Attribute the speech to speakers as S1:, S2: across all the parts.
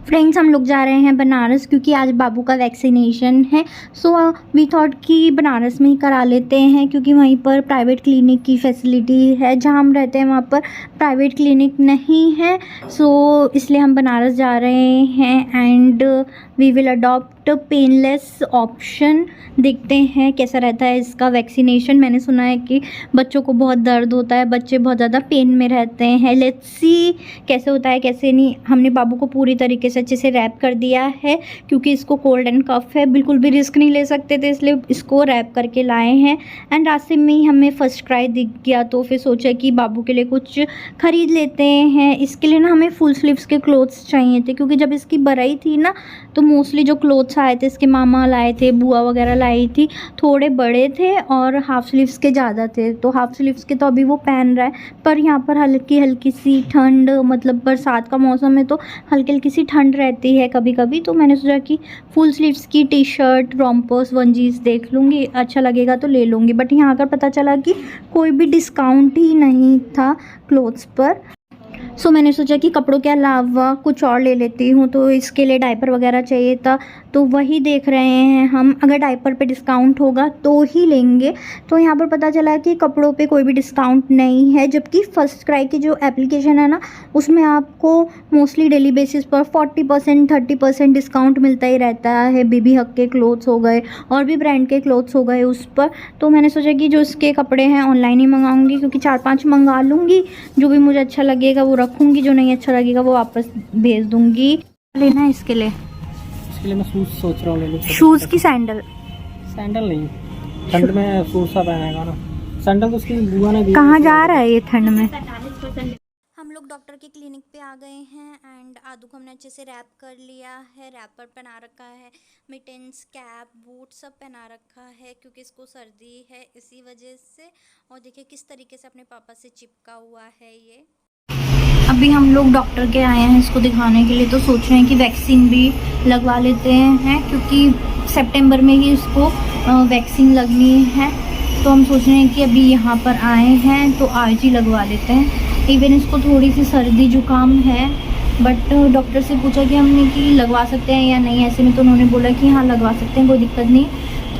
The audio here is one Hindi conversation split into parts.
S1: फ्रेंड्स, हम लोग जा रहे हैं बनारस क्योंकि आज बाबू का वैक्सीनेशन है। सो वी थॉट कि बनारस में ही करा लेते हैं क्योंकि वहीं पर प्राइवेट क्लिनिक की फैसिलिटी है। जहाँ हम रहते हैं वहाँ पर प्राइवेट क्लिनिक नहीं है। सो इसलिए हम बनारस जा रहे हैं and we will adopt painless option. देखते हैं कैसा रहता है इसका वैक्सीनेशन। मैंने सुना है कि बच्चों को बहुत दर्द होता है, बच्चे बहुत ज़्यादा पेन में रहते हैं। लेट्स सी कैसे होता है कैसे नहीं। हमने बाबू को पूरी तरीके से अच्छे से रैप कर दिया है क्योंकि इसको कोल्ड एंड कफ है, बिल्कुल भी रिस्क नहीं ले सकते थे, इसलिए इसको रैप करके लाए हैं। एंड रास्ते में ही हमें फर्स्ट क्राई दिख गया तो फिर सोचा कि बाबू के लिए कुछ ख़रीद लेते हैं। इसके लिए ना हमें फुल स्लीव्स के क्लोथ्स चाहिए थे क्योंकि जब इसकी बराई थी ना तो मोस्टली जो क्लोथ्स आए थे इसके मामा लाए थे, बुआ वगैरह लाई थी, थोड़े बड़े थे और हाफ स्लीव्स के ज़्यादा थे। तो हाफ स्लीव्स के तो अभी वो पहन रहा है, पर यहाँ पर हल्की हल्की सी ठंड, मतलब बरसात का मौसम है तो हल्की हल्की सी ठंड रहती है कभी कभी। तो मैंने सोचा कि फुल स्लीव्स की टी शर्ट, रोम्पर्स, वंजीज देख लूँगी, अच्छा लगेगा तो ले लूँगी। बट यहाँ आकर पता चला कि कोई भी डिस्काउंट ही नहीं था क्लोथ्स पर। सो मैंने सोचा कि कपड़ों के अलावा कुछ और ले लेती हूँ। तो इसके लिए डायपर वगैरह चाहिए था तो वही देख रहे हैं हम, अगर डायपर पे डिस्काउंट होगा तो ही लेंगे। तो यहाँ पर पता चला कि कपड़ों पे कोई भी डिस्काउंट नहीं है, जबकि फर्स्ट क्राई की जो एप्लीकेशन है ना उसमें आपको मोस्टली डेली बेसिस पर 40% 30% डिस्काउंट मिलता ही रहता है। बेबी हक के क्लोथ्स हो गए और भी ब्रांड के क्लोथ्स हो गए उस पर। तो मैंने सोचा कि जो इसके कपड़े हैं ऑनलाइन ही मंगाऊंगी क्योंकि 4-5 मंगा लूँगी, जो भी मुझे अच्छा लगेगा वो रखूँगी, जो नहीं अच्छा लगेगा वो वापस भेज दूँगी। लेना है इसके लिए
S2: मैं शूज सोच रहा हूँ लेने के।
S1: शूज़ की सैंडल
S2: नहीं, ठंड में शूज सा पहनेगा ना। सैंडल तो उसकी बुआ ने दी।
S1: कहाँ जा रहा है ये ठंड में। हम लोग डॉक्टर के क्लिनिक पे आ गए हैं एंड आदू को हमने अच्छे से रैप कर लिया है, रैपर पहना रखा है, मिटेंस, कैप, बूट सब पहना रखा है क्योंकि इसको सर्दी है इसी वजह से। और देखिए किस तरीके से अपने पापा से चिपका हुआ है ये। अभी हम लोग डॉक्टर के आए हैं इसको दिखाने के लिए, तो सोच रहे हैं कि वैक्सीन भी लगवा लेते हैं क्योंकि सितंबर में ही इसको वैक्सीन लगनी है। तो हम सोच रहे हैं कि अभी यहाँ पर आए हैं तो आज ही लगवा लेते हैं। इवन इसको थोड़ी सी सर्दी जुकाम है, बट डॉक्टर से पूछा कि हमने कि लगवा सकते हैं या नहीं ऐसे में, तो उन्होंने बोला कि हाँ लगवा सकते हैं, कोई दिक्कत नहीं।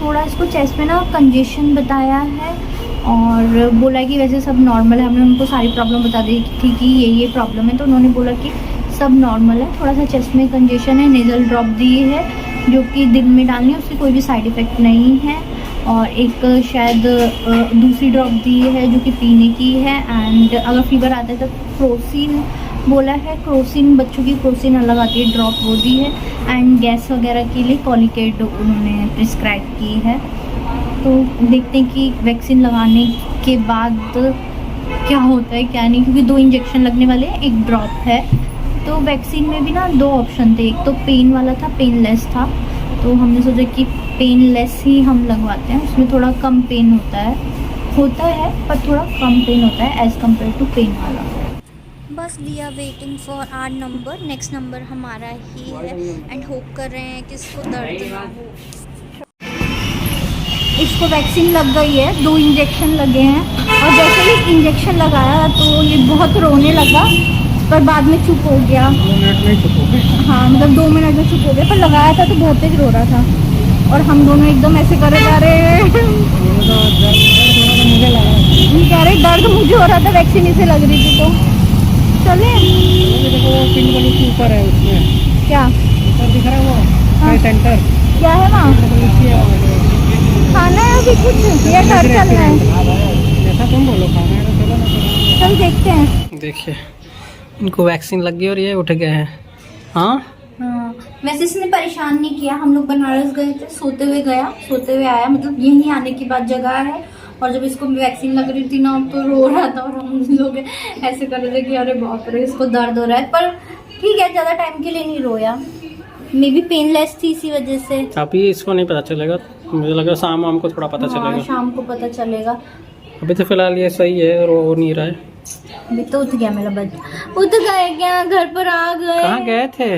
S1: थोड़ा इसको चेस्ट में ना कंजेशन बताया है और बोला कि वैसे सब नॉर्मल है। हमने उनको सारी प्रॉब्लम बता दी थी कि ये प्रॉब्लम है, तो उन्होंने बोला कि सब नॉर्मल है। थोड़ा सा चेस्ट में कंजेशन है, नेज़ल ड्रॉप दी है जो कि दिन में डालनी है, उससे कोई भी साइड इफ़ेक्ट नहीं है। और एक शायद दूसरी ड्रॉप दी है जो कि पीने की है। एंड अगर फीवर आता है तो क्रोसिन बोला है, क्रोसिन बच्चों की क्रोसिन अलग आती है, ड्रॉप वो दी है। एंड गैस वगैरह के लिए कॉलिकेट उन्होंने प्रिस्क्राइब की है। तो देखते हैं कि वैक्सीन लगाने के बाद क्या होता है क्या नहीं, क्योंकि 2 इंजेक्शन लगने वाले हैं, 1 ड्रॉप है। तो वैक्सीन में भी ना 2 ऑप्शन थे, एक तो पेन वाला था, पेनलेस था। तो हमने सोचा कि पेनलेस ही हम लगवाते हैं, उसमें थोड़ा कम पेन होता है पर थोड़ा कम पेन होता है एज़ कम्पेयर टू पेन वाला। बस we are waiting for our number, next number हमारा ही है एंड होप कर रहे हैं कि इसको दर्द ना हो। इसको वैक्सीन लग गई है, 2 इंजेक्शन लगे हैं और जैसे ही इंजेक्शन लगाया तो ये बहुत रोने लगा, पर बाद में चुप हो गया।
S2: 2 मिनट में चुप हो गया।
S1: हाँ, मतलब 2 मिनट में चुप हो गया, पर लगाया था तो बहुत तेज रो रहा था और हम दोनों एकदम ऐसे करे जा रहे हैं।
S2: मुझे लगा
S1: कह रहे दर्द मुझे हो रहा था, वैक्सीन इसे लग रही थी। तो चले
S2: देखो वो पिन वाली के ऊपर है, उसमें
S1: क्या
S2: ऊपर दिख रहा है वो
S1: हाँ।
S2: सेंटर
S1: क्या है वहाँ, खाना है अभी कुछ या घर चलना है?
S2: जैसा तुम बोलो, खाना है तो चलो ना।
S1: चल देखते हैं।
S2: देखिए इनको वैक्सीन लग गई और ये उठ गए हैं। हाँ
S1: वैसे इसने परेशान नहीं किया। हम लोग बनारस गए थे, सोते हुए गया सोते हुए आया, मतलब यहीं आने की बात जगह है। और जब इसको वैक्सीन लग रही थी ना तो रो रहा था और हम लोग ऐसे कर रहे थे कि अरे बाप रे इसको दर्द हो रहा है, पर ठीक है ज़्यादा टाइम के लिए नहीं रोया। मे बी पेनलेस थी इसी वजह से।
S2: अभी इसको नहीं पता चलेगा, मुझे लगा शाम को थोड़ा पता चलेगा।
S1: शाम को पता चलेगा।
S2: अभी तो फिलहाल ये सही है, रो नहीं रहा है।
S1: अभी तो उठ गया मेरा बच्चा। उठ गए क्या, घर पर आ गए?
S2: कहाँ गए थे?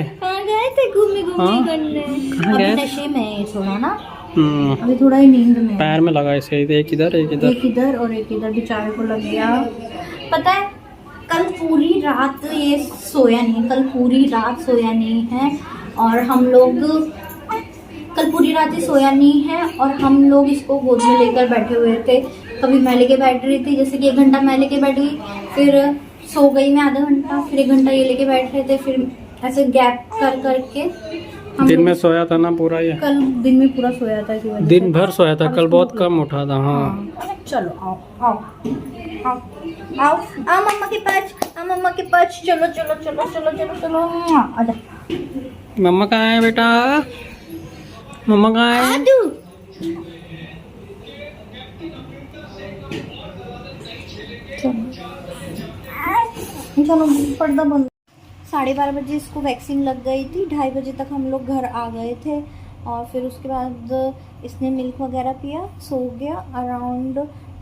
S1: घूमने
S2: हाँ?
S1: करने।
S2: कहाँ गए?
S1: नशे में थोड़ा ना, अभी थोड़ा ही नींद में।
S2: पैर में लगा इसे, एक इधर एक इधर
S1: और एक इधर बेचारे को लग गया। पता है कल पूरी रात ये सोया नहीं है, कल पूरी रात सोया नहीं है और हम लोग कल पूरी रात ही सोया नहीं है और हम लोग इसको गोद में लेकर बैठे हुए थे। कभी मैं लेके बैठ रही थी, जैसे कि 1 घंटा मैं लेके बैठ गई, फिर सो गई मैं आधा घंटा, फिर 1 घंटा ये लेके बैठ रहे थे, फिर ऐसे गैप कर करके हम
S2: दिन में सोया था ना पूरा ये?
S1: कल दिन में पूरा सोया था की वजह
S2: दिन
S1: से।
S2: भर सोया था,
S1: अब
S2: कल
S1: इसको
S2: बहुत
S1: भूख
S2: कम उठा था। हाँ
S1: हाँ, चलो आओ आओ आओ आओ आओ मम्मा के पास, आओ मम्मा के पास, चलो चलो चलो चलो चलो चलो आजा।
S2: मम्मा कहाँ है बेटा? मम्मा कहाँ है?
S1: आदू चलो पर्दा बंद। 12:30 बजे इसको वैक्सीन लग गई थी, 2:30 बजे तक हम लोग घर आ गए थे और फिर उसके बाद इसने मिल्क वगैरह पिया, सो गया। अराउंड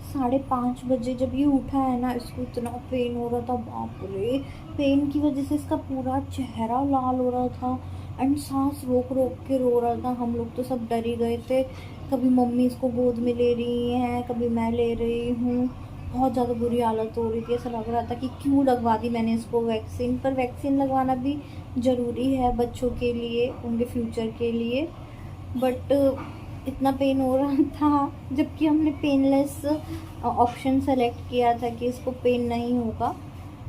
S1: 5:30 बजे जब ये उठा है ना, इसको इतना पेन हो रहा था, बाप रे। पेन की वजह से इसका पूरा चेहरा लाल हो रहा था एंड सांस रोक रोक के रो रहा था। हम लोग तो सब डर ही गए थे, कभी मम्मी इसको गोद में ले रही हैं, कभी मैं ले रही हूँ। बहुत ज़्यादा बुरी हालत हो रही थी, ऐसा लग रहा था कि क्यों लगवा दी मैंने इसको वैक्सीन। पर वैक्सीन लगवाना भी ज़रूरी है बच्चों के लिए, उनके फ्यूचर के लिए। बट इतना पेन हो रहा था, जबकि हमने पेनलेस ऑप्शन सेलेक्ट किया था कि इसको पेन नहीं होगा।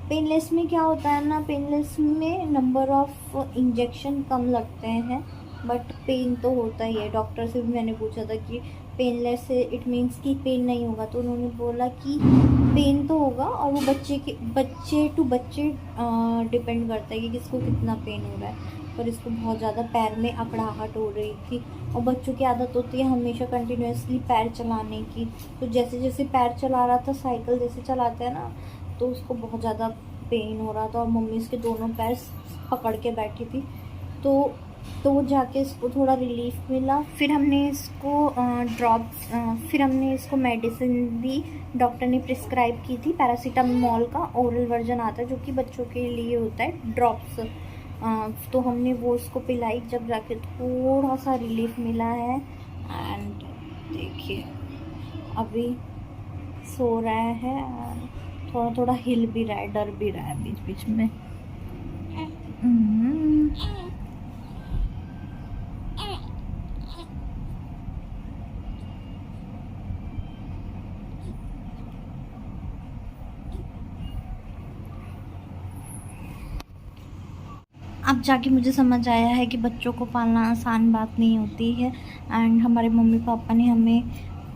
S1: पेनलेस में क्या होता है ना, पेनलेस में नंबर ऑफ इंजेक्शन कम लगते हैं बट पेन तो होता ही है। डॉक्टर से भी मैंने पूछा था कि पेनलेस से इट मीन्स कि पेन नहीं होगा, तो उन्होंने बोला कि पेन तो होगा और वो बच्चे टू बच्चे डिपेंड करता है कि किसको कितना पेन हो रहा है। पर इसको बहुत ज़्यादा पैर में अकड़ाहट हो रही थी और बच्चों की आदत होती है हमेशा कंटिन्यूसली पैर चलाने की। तो जैसे जैसे पैर चला रहा था, साइकिल जैसे चलाते हैं ना, तो उसको बहुत ज़्यादा पेन हो रहा था और मम्मी इसके दोनों पैर पकड़ के बैठी थी। तो जाके इसको थोड़ा रिलीफ मिला। फिर हमने इसको फिर हमने इसको मेडिसिन दी, डॉक्टर ने प्रिस्क्राइब की थी। पैरासीटामोल का ओरल वर्जन आता है जो कि बच्चों के लिए होता है, ड्रॉप्स। तो हमने वो उसको पिलाई, जब जाके थोड़ा सा रिलीफ मिला है। एंड देखिए अभी सो रहा है, थोड़ा थोड़ा हिल भी रहा है, डर भी रहा है बीच बीच में। अब जाके मुझे समझ आया है कि बच्चों को पालना आसान बात नहीं होती है एंड हमारे मम्मी पापा ने हमें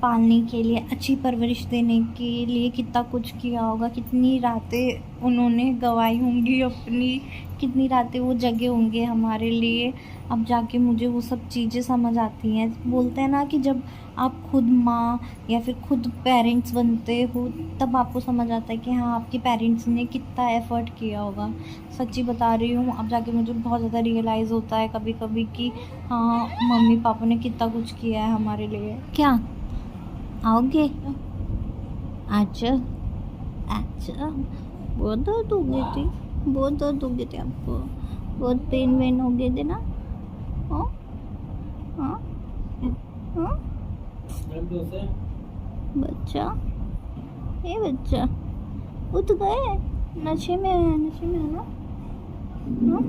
S1: पालने के लिए, अच्छी परवरिश देने के लिए कितना कुछ किया होगा। कितनी रातें उन्होंने गंवाई होंगी अपनी, कितनी रातें वो जगे होंगे हमारे लिए। अब जाके मुझे वो सब चीज़ें समझ आती हैं। बोलते हैं ना कि जब आप खुद माँ या फिर खुद पेरेंट्स बनते हो तब आपको समझ आता है कि हाँ आपके पेरेंट्स ने कितना एफ़र्ट किया होगा। सच्ची बता रही हूँ, अब जाके मुझे बहुत ज़्यादा रियलाइज़ होता है कभी कभी कि हाँ मम्मी पापा ने कितना कुछ किया है हमारे लिए। क्या आओगे? अच्छा अच्छा, बहुत दर्द हो गई थी, बहुत दर्द हो गए थे आपको, बहुत पेन वेन हो गए थे ना? हाँ हाँ हाँ बच्चा, ये बच्चा उठ गए, नशे में है ना? हाँ?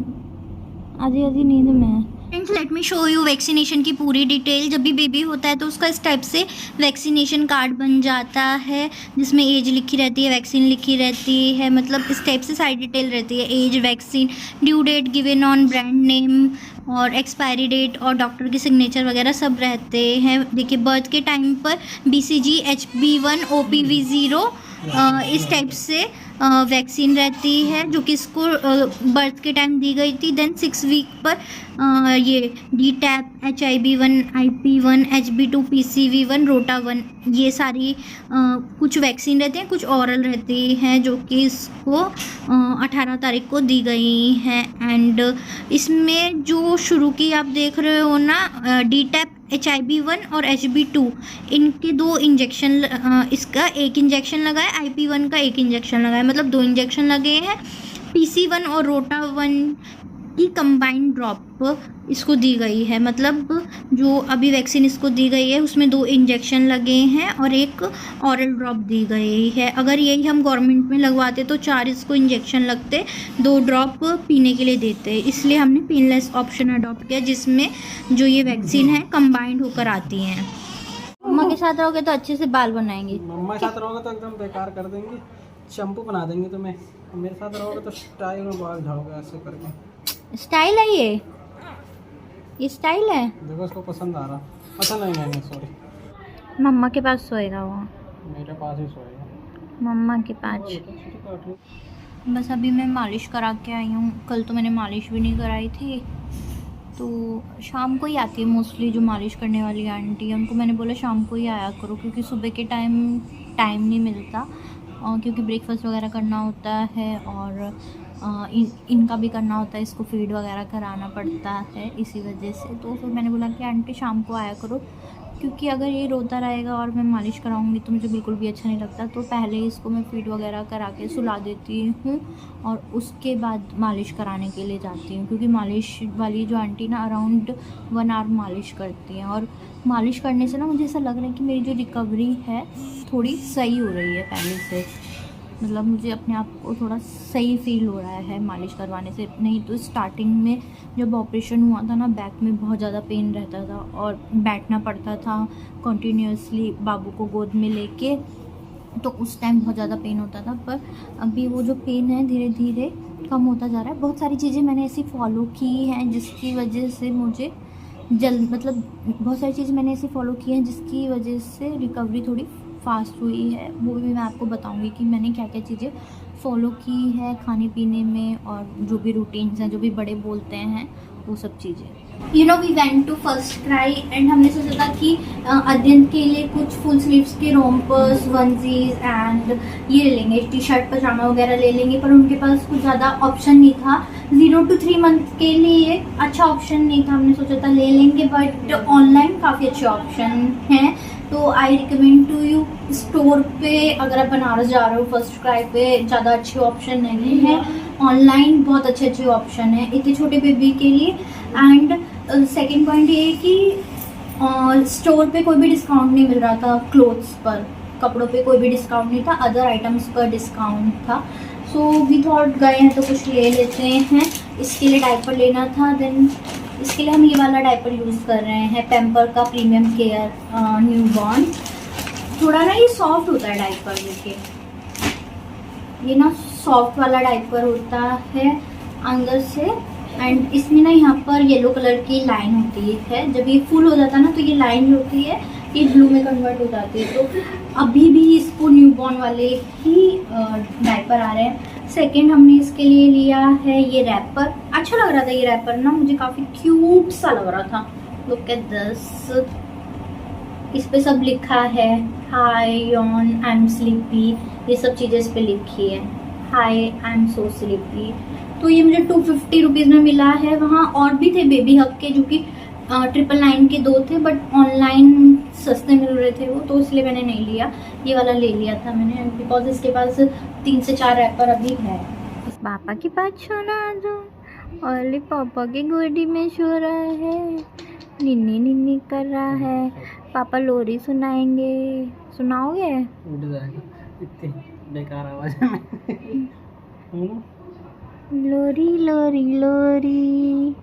S1: आधी आधी नींद में है। Friends let me show you vaccination की पूरी डिटेल। जब भी बेबी होता है तो उसका इस टाइप से वैक्सीनेशन कार्ड बन जाता है जिसमें एज लिखी रहती है, वैक्सीन लिखी रहती है, मतलब इस टाइप से सारी डिटेल रहती है। Age, vaccine, due date given on brand name और एक्सपायरी डेट और डॉक्टर की सिग्नेचर वगैरह सब रहते हैं। देखिए बर्थ के टाइम पर BCG, HB1, OPV 0 इस टाइप से वैक्सीन रहती है जो कि इसको बर्थ के टाइम दी गई थी। देन 6 वीक पर ये DTaP, HIV1, IP1, HB2, PCV1, ROTA1, ये सारी कुछ वैक्सीन रहती हैं, कुछ ऑरल रहती हैं जो कि इसको 18 तारीख को दी गई हैं। एंड इसमें जो शुरू की आप देख रहे हो ना, DTaP, HIV1 और HB2, इनके 2 इंजेक्शन, इसका 1 इंजेक्शन लगा है, IP1 का 1 इंजेक्शन लगा है, मतलब 2 इंजेक्शन लगे हैं। PC1 और ROTA1 की कंबाइंड ड्रॉप इसको दी गई है। मतलब जो अभी वैक्सीन इसको दी गई है उसमें 2 इंजेक्शन लगे हैं और एक ऑरल ड्रॉप दी गई है। अगर यही हम गवर्नमेंट में लगवाते तो 4 इसको इंजेक्शन लगते, 2 ड्रॉप पीने के लिए देते। इसलिए हमने पेनलेस ऑप्शन अडॉप्ट किया जिसमें जो ये वैक्सीन है कंबाइंड होकर आती हैं। मम्मा के साथ रहोगे तो अच्छे से बाल बनाएंगे।
S2: मम्मा के साथ रहोगे तो एकदम बेकार कर देंगे, शैम्पू बना देंगे तुम्हें। मेरे साथ रहोगे तो स्टाइल में बाल झाड़ोगे ऐसे करके।
S1: स्टाइल है ये स्टाइल है।
S2: देखो उसको पसंद आ रहा। अच्छा नहीं सॉरी,
S1: मम्मा के पास सोएगा वो,
S2: मेरे पास ही सोएगा।
S1: मम्मा के पास। बस अभी मैं मालिश करा के आई हूँ। कल तो मैंने मालिश भी नहीं कराई थी, तो शाम को ही आती है मोस्टली जो मालिश करने वाली आंटी है। उनको मैंने बोला शाम को ही आया करो क्योंकि सुबह के टाइम नहीं मिलता, क्योंकि ब्रेकफास्ट वगैरह करना होता है और इनका भी करना होता है, इसको फीड वगैरह कराना पड़ता है इसी वजह से। तो फिर मैंने बोला कि आंटी शाम को आया करो, क्योंकि अगर ये रोता रहेगा और मैं मालिश कराऊंगी तो मुझे बिल्कुल भी अच्छा नहीं लगता। तो पहले इसको मैं फीड वगैरह करा के सुला देती हूँ और उसके बाद मालिश कराने के लिए जाती हूँ, क्योंकि मालिश वाली जो आंटी ना अराउंड 1 आवर मालिश करती हैं। और मालिश करने से ना मुझे ऐसा लग रहा है कि मेरी जो रिकवरी है थोड़ी सही हो रही है पहले से। मतलब मुझे अपने आप को थोड़ा सही फील हो रहा है मालिश करवाने से। नहीं तो स्टार्टिंग में जब ऑपरेशन हुआ था ना, बैक में बहुत ज़्यादा पेन रहता था और बैठना पड़ता था कंटिन्यूअसली बाबू को गोद में लेके, तो उस टाइम बहुत ज़्यादा पेन होता था। पर अभी वो जो पेन है धीरे धीरे कम होता जा रहा है। बहुत सारी चीज़ें मैंने ऐसी फॉलो की हैं जिसकी वजह से मुझे बहुत सारी चीज़ें मैंने ऐसी फॉलो की हैं जिसकी वजह से रिकवरी थोड़ी फास्ट हुई है। वो भी मैं आपको बताऊंगी कि मैंने क्या क्या चीज़ें फॉलो की है खाने पीने में, और जो भी रूटीन्स हैं जो भी बड़े बोलते हैं वो सब चीज़ें। We went to FirstCry and हमने सोचा था कि अध्ययन के लिए कुछ फुल स्लीव्स के रोम्पर्स, वनजीज एंड ये ले लेंगे, टी शर्ट पजामा वगैरह ले लेंगे। पर उनके पास कुछ ज़्यादा ऑप्शन नहीं था। 0 to 3 मंथ के लिए अच्छा ऑप्शन नहीं था। हमने सोचा था ले लेंगे, बट ऑनलाइन काफ़ी अच्छे ऑप्शन हैं। तो I recommend to you, store पे अगर आप बनारस जा रहे हो फर्स्ट क्राई पे ज़्यादा अच्छे ऑप्शन नहीं है, ऑनलाइन बहुत अच्छे ऑप्शन है इतने छोटे बेबी के लिए। एंड सेकेंड पॉइंट ये है कि स्टोर पे कोई भी डिस्काउंट नहीं मिल रहा था क्लोथ्स पर, कपड़ों पे कोई भी डिस्काउंट नहीं था, अदर आइटम्स पर डिस्काउंट था। सो वी थॉट गए हैं तो कुछ ले लेते हैं। इसके लिए डायपर लेना था, देन इसके लिए हम ये वाला डायपर यूज़ कर रहे हैं, पैम्पर का प्रीमियम केयर न्यूबॉर्न। थोड़ा ना ये सॉफ्ट होता है डायपर, देखिए ये ना सॉफ्ट वाला डायपर होता है अंदर से। एंड इसमें ना यहाँ पर येलो कलर की लाइन होती है, जब ये फुल हो जाता है ना तो ये लाइन होती है ये ब्लू में कन्वर्ट हो जाती है। तो अभी भी इसको न्यूबॉर्न वाले ही डायपर आ रहे हैं। सेकंड हमने इसके लिए लिया है ये रैपर। अच्छा लग रहा था ये रैपर ना, मुझे काफ़ी क्यूट सा लग रहा था। लुक एट दिस, इस पे सब लिखा है, हाय यॉन आई एम स्लीपी, ये सब चीज़ें इस पे लिखी है, हाय आई एम सो स्लीपी। तो ये मुझे 250 रुपीज़ में मिला है। वहाँ और भी थे बेबी हग के जो कि 999 के 2 थे, बट ऑनलाइन सस्ते मिल रहे थे वो, तो इसलिए मैंने नहीं लिया, ये वाला ले लिया था मैंने, बिकॉज इसके पास 3 से 4 रैपर अभी है। पापा के पास सोना दो, और पापा की गोदी में सो रहा है, निन्नी निन्नी कर रहा है। पापा लोरी सुनाएंगे, सुनाओगे?
S2: उठ जाएगा इतनी बेकार आवाज में।
S1: लोरी लोरी लोरी।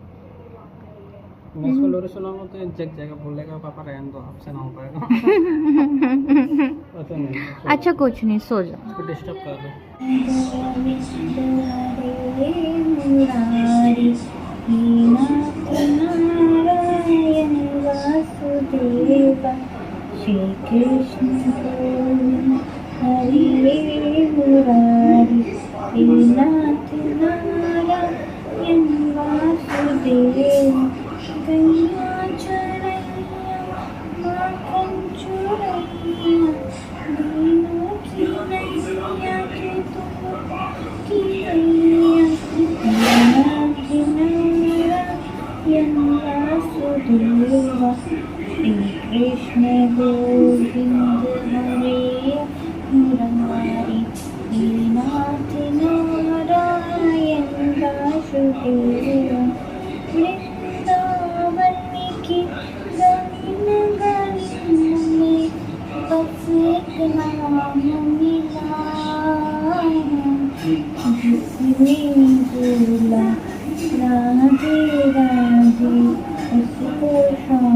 S2: मैं उसको लोरी सुनाऊंगा तो जग जाएगा, बोलेगा पापा रहने दो, आपसे ना हो पाएगा। ऐसा नहीं,
S1: अच्छा कुछ नहीं, सो जाओ,
S2: उसको डिस्टर्ब कर दो। श्री कृष्ण हरे मुरारी, नाथ नारायण वासुदेव, गैया चरैया माखन चुरैया, दीनों की नैया के तुम की नैया, नाथ नारायण वासुदेव, श्री कृष्ण गोविंद हरे मुरारी, नाथ नारायण वासुदेव।
S1: ऐसे परेशान